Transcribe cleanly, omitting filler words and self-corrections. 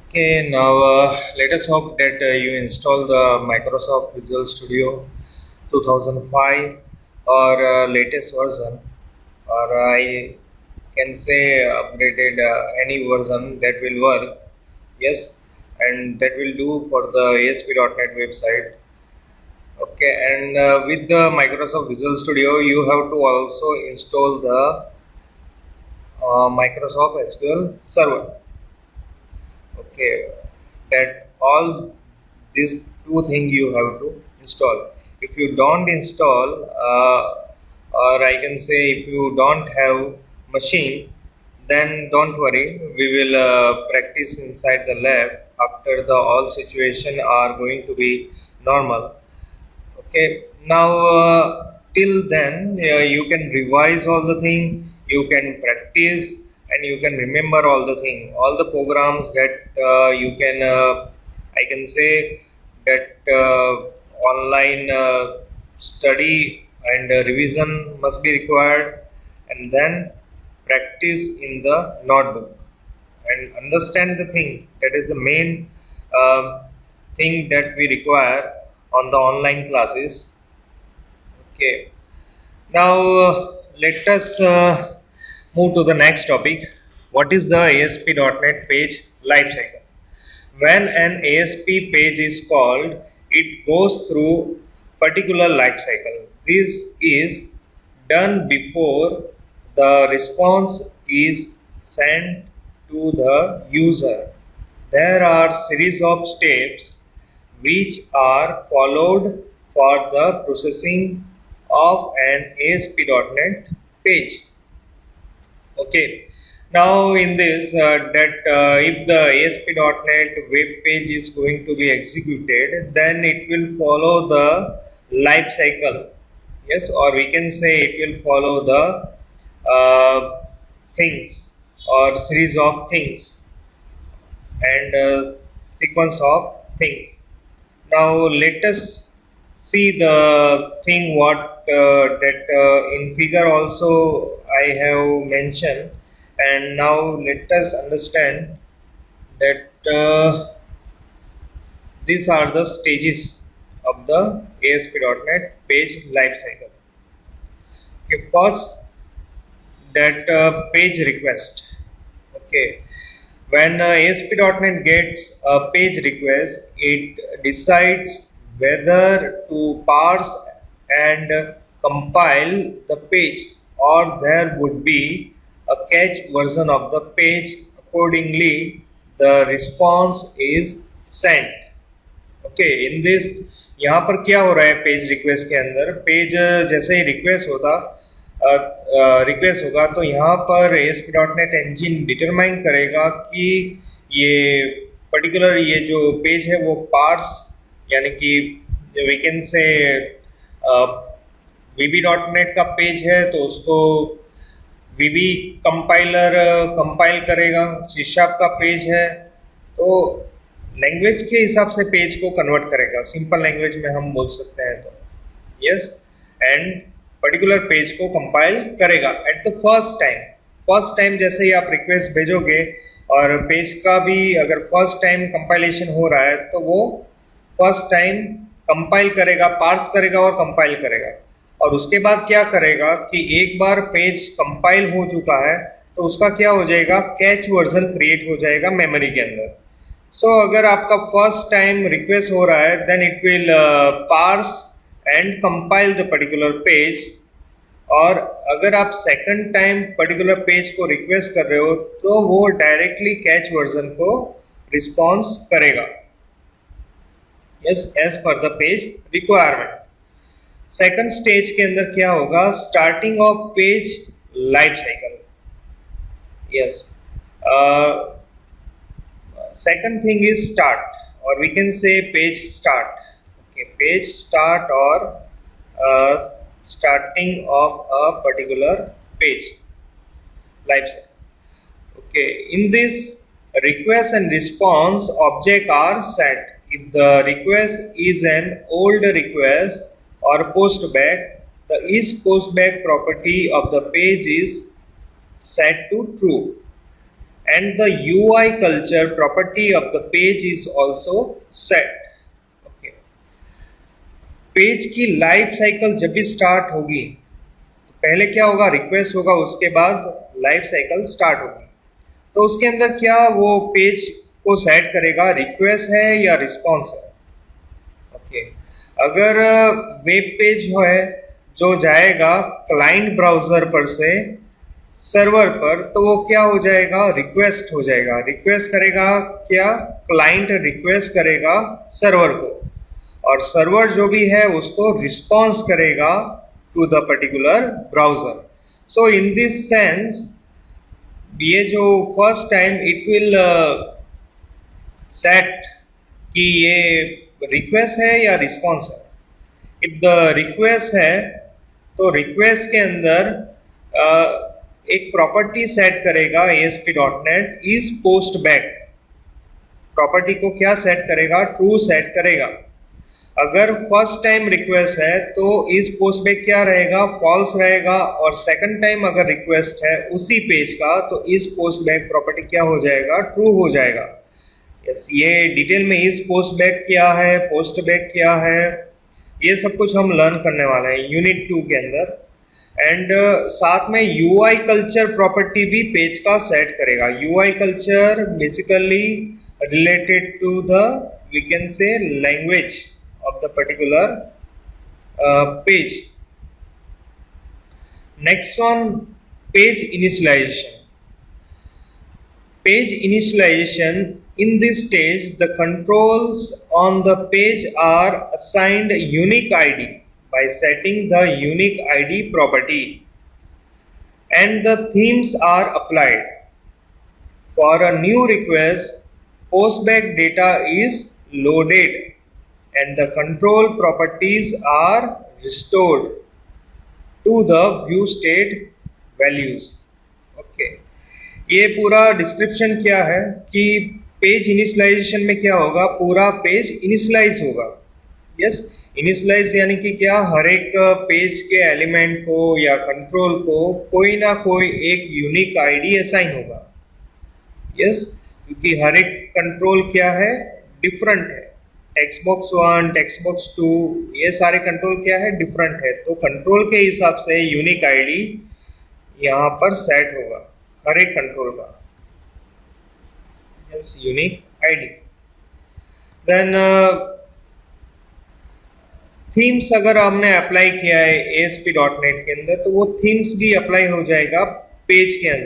Okay, now let us hope that you install the Microsoft Visual Studio 2005 or latest version, or I can say upgraded any version that will work. Yes, and that will do for the ASP.NET website. Okay, and with the Microsoft Visual Studio, you have to also install the Microsoft SQL Server. Okay, that all these two things you have to install. If you don't install, or I can say if you don't have machine, then don't worry, we will practice inside the lab after the all situation are going to be normal. Okay, now till then you can revise all the thing, you can practice, and you can remember all the thing, all the programs that you can, I can say that online study and revision must be required, and then practice in the notebook and understand the thing. That is the main thing that we require on the online classes. Okay, now let us move to the next topic. What is the ASP.NET Page Lifecycle? When an ASP page is called, it goes through particular lifecycle. This is done before the response is sent to the user. There are series of steps which are followed for the processing of an ASP.NET page. Okay. Now in this if the ASP.NET web page is going to be executed, then it will follow the life cycle. Yes, or we can say it will follow the things or series of things and sequence of things. Now let us see the thing what that in figure also I have mentioned, and now let us understand that these are the stages of the ASP.NET page lifecycle. Okay, first that page request. Okay, when ASP.NET gets a page request, it decides whether to parse and compile the page, or there would be a cache version of the page. Accordingly, the response is sent. Okay in this यहाँ पर क्या हो रहा है page request के अंदर page जैसे ही request होगा तो यहाँ पर ASP.NET इंजन डिटरमाइन करेगा कि ये पर्टिकुलर ये जो पेज है वो पार्स यानी कि वी कैन से VB.NET का पेज है तो उसको VB कंपाइलर कंपाइल करेगा, C# का पेज है तो लैंग्वेज के हिसाब से पेज को कन्वर्ट करेगा, सिंपल लैंग्वेज में हम बोल सकते हैं तो यस, एंड पर्टिकुलर पेज को कंपाइल करेगा एट द फर्स्ट टाइम जैसे ही आप रिक्वेस्ट भेजोगे और पेज का भी अगर फर्स्ट टाइम कंपाइलेशन हो रहा है तो वो फर्स्ट टाइम कंपाइल करेगा, पार्स करेगा और कंपाइल करेगा, और उसके बाद क्या करेगा कि एक बार पेज कंपाइल हो चुका है तो उसका क्या हो जाएगा, कैच वर्जन क्रिएट हो जाएगा मेमोरी के अंदर. सो अगर आपका फर्स्ट टाइम रिक्वेस्ट हो रहा है then it will parse and compile the particular page, और अगर आप सेकंड टाइम पर्टिकुलर पेज को रिक्वेस्ट कर रहे हो तो वो डायरेक्टली कैच वर्जन को रिस्पॉन्स करेगा, yes, as per the page requirement. Second stage के अंदर क्या होगा, starting of page life cycle. Yes, second thing is start, or we can say page start. Okay, page start or starting of a particular page life cycle. Okay, in this request and response object are set. If the request is an old request or postback, the isPostback property of the page is set to true. and the UI culture property of the page is also set. Okay. Page की life cycle जब भी start होगी तो पहले क्या होगा, request होगा, उसके बाद लाइफ साइकिल स्टार्ट होगी। तो उसके अंदर क्या वो पेज को सेट करेगा, रिक्वेस्ट है या रिस्पॉन्स है। ओके, अगर वेब पेज है जो जाएगा क्लाइंट ब्राउजर पर से सर्वर पर, तो वो क्या हो जाएगा, रिक्वेस्ट हो जाएगा। रिक्वेस्ट करेगा क्या, क्लाइंट रिक्वेस्ट करेगा सर्वर को, और सर्वर जो भी है उसको रिस्पॉन्स करेगा to the particular browser. So in this sense ये जो first time it will set कि ये रिक्वेस्ट है या रिस्पॉन्स है। इफ द रिक्वेस्ट है तो रिक्वेस्ट के अंदर एक प्रॉपर्टी सेट करेगा ASP.NET is post back. Property को क्या सेट करेगा, ट्रू सेट करेगा। अगर फर्स्ट टाइम रिक्वेस्ट है तो इज पोस्ट बैक क्या रहेगा, फॉल्स रहेगा, और सेकंड टाइम अगर रिक्वेस्ट है उसी पेज का तो इज पोस्ट बैक प्रॉपर्टी क्या हो जाएगा, ट्रू हो जाएगा। यस, ये डिटेल में इज पोस्ट बैक क्या है, पोस्ट बैक क्या है, ये सब कुछ हम लर्न करने वाले हैं यूनिट 2 के अंदर। एंड साथ में UI कल्चर प्रॉपर्टी भी पेज का सेट करेगा। UI culture basically related to the we can say language of the particular page. Next one, page initialization. Page initialization, in this stage the controls on the page are assigned unique ID by setting the unique ID property, and the themes are applied. For a new request, postback data is loaded and the control properties are restored to the view state values. Okay. ये पूरा description क्या है कि page initialisation में क्या होगा, पूरा page initialise होगा। यस, इनिशियलाइज यानी कि क्या, हर एक पेज के एलिमेंट को या कंट्रोल को कोई ना कोई एक यूनिक आईडी असाइन होगा। यस, क्योंकि हर एक कंट्रोल क्या है, डिफरेंट है। टेक्स्टबॉक्स 1, टेक्स्टबॉक्स 2, ये सारे कंट्रोल क्या है, डिफरेंट है। तो कंट्रोल के हिसाब से यूनिक आईडी यहाँ पर सेट होगा हर एक कंट्रोल का। Yes, unique ID. Then themes अगर हमने अप्लाई किया है ASP.NET के अंदर तो वो थीम्स भी अप्लाई हो जाएगा पेज के अंदर।